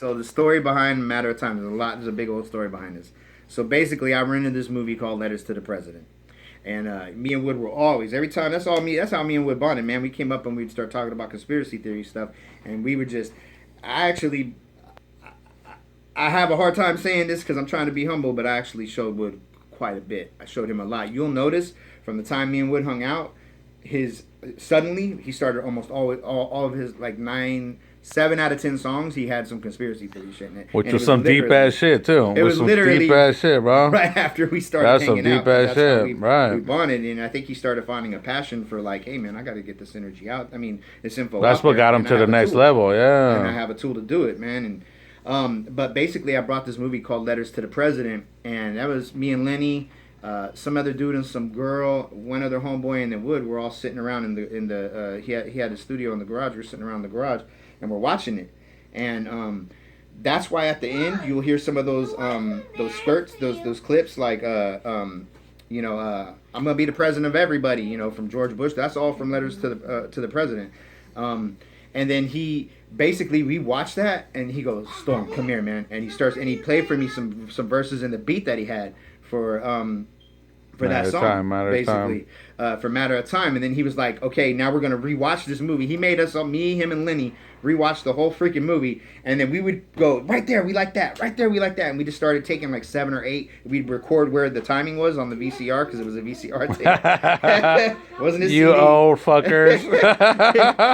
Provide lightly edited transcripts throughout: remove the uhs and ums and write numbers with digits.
So the story behind Matter of Time, there's a big old story behind this. So basically, I rented this movie called Letters to the President. And me and Wood were always, every time, that's how me and Wood bonded, man. We came up and we'd start talking about conspiracy theory stuff. And we would just, I actually, I have a hard time saying this because I'm trying to be humble, but I actually showed Wood quite a bit. I showed him a lot. You'll notice from the time me and Wood hung out, suddenly he started almost all of his like 7 out of 10 songs, he had some conspiracy theory shit in it. Which was some deep ass shit too. It was literally deep ass shit, bro. Right after we started hanging out. That's some deep ass shit, right? We bonded, and I think he started finding a passion for like, hey man, I got to get this energy out. I mean, this info. That's what got him to the next level, yeah. And I have a tool to do it, man. And but basically, I brought this movie called Letters to the President, and that was me and Lenny. Some other dude and some girl, one other homeboy, and then Wood. We're all sitting around in the he had a studio in the garage. We're sitting around in the garage and we're watching it, and that's why at the end you'll hear some of those spurts, those clips like I'm gonna be the president of everybody, from George Bush. That's all from Letters to the President. And then he basically we watched that and he goes, Storm, come here, man, and he played for me some verses in the beat that he had for that song, basically, for Matter of Time. And then he was like, okay, now we're going to rewatch this movie. He made us, me, him, and Lenny, rewatch the whole freaking movie. And then we would go, right there, we like that. Right there, we like that. And we just started taking like 7 or 8. We'd record where the timing was on the VCR, because it was a VCR tape. Wasn't it? You old fuckers.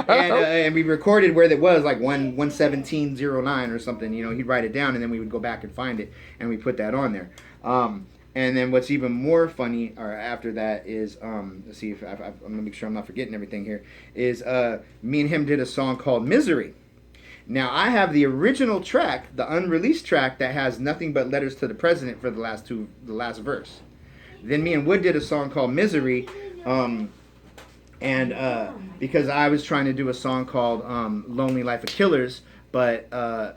and we recorded where it was, like 11709 or something. He'd write it down, and then we would go back and find it, and we put that on there. And then what's even more funny, or after that, is let's see if I'm gonna make sure I'm not forgetting everything here. Is me and him did a song called "Misery." Now I have the original track, the unreleased track that has nothing but letters to the president for the last verse. Then me and Wood did a song called "Misery," and because I was trying to do a song called "Lonely Life of Killers," but but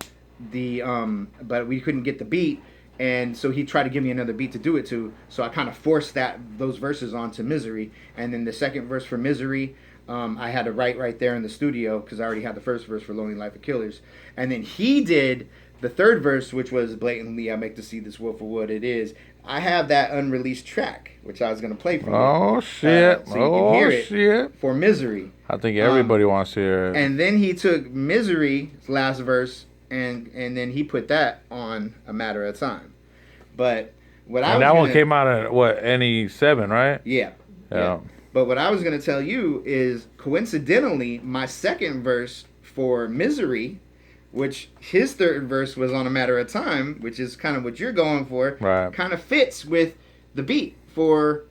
we couldn't get the beat. And so he tried to give me another beat to do it to. So I kind of forced those verses onto Misery. And then the second verse for Misery, I had to write right there in the studio because I already had the first verse for Lonely Life of Killers. And then he did the third verse, which was blatantly, I make to see this world for what it is. I have that unreleased track, which I was going to play for you. Oh, shit. So you can hear it for Misery. I think everybody wants to hear it. And then he took Misery's last verse, and then he put that on A Matter of Time. But that one came out at NE7, right? Yeah. But what I was going to tell you is, coincidentally, my second verse for Misery, which his third verse was on A Matter of Time, which is kind of what you're going for, right, kind of fits with the beat for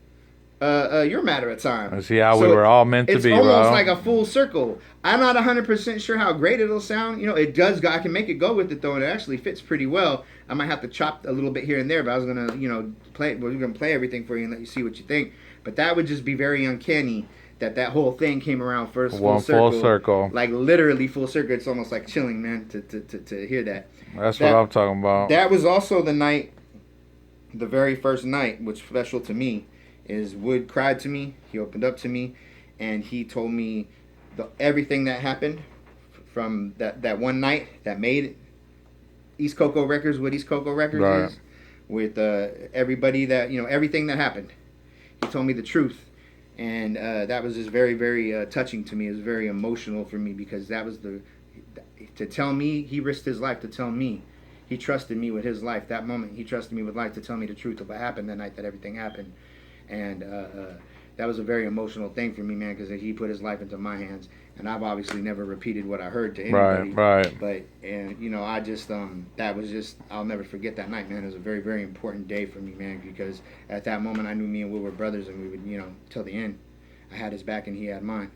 your Matter of Time. And see how we were all meant to be, bro. It's almost like a full circle. I'm not 100% sure how great it'll sound. It does go. I can make it go with it, though, and it actually fits pretty well. I might have to chop a little bit here and there, but I was going to, play. We're going to play everything for you and let you see what you think. But that would just be very uncanny that whole thing came around first full circle. Like literally full circle. It's almost like chilling, man, to hear that. That's what I'm talking about. That was also the very first night, which special to me, is Wood cried to me. He opened up to me, and he told me everything that happened from that one night that made East Coco Records what East Coco Records is, with everybody that, everything that happened. He told me the truth, and that was just very, very touching to me. It was very emotional for me, because that was to tell me, he risked his life to tell me. He trusted me with his life. That moment, he trusted me with life to tell me the truth of what happened that night that everything happened. And that was a very emotional thing for me, man, because he put his life into my hands. And I've obviously never repeated what I heard to anybody. Right. But, I just, that was just, I'll never forget that night, man. It was a very, very important day for me, man, because at that moment I knew me and Will were brothers, and we would, till the end. I had his back and he had mine.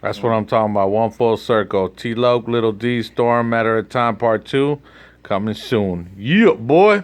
That's what I'm talking about. One full circle. T-Loc, Little D, Storm, Matter of Time Part 2, coming soon. Yeah, boy.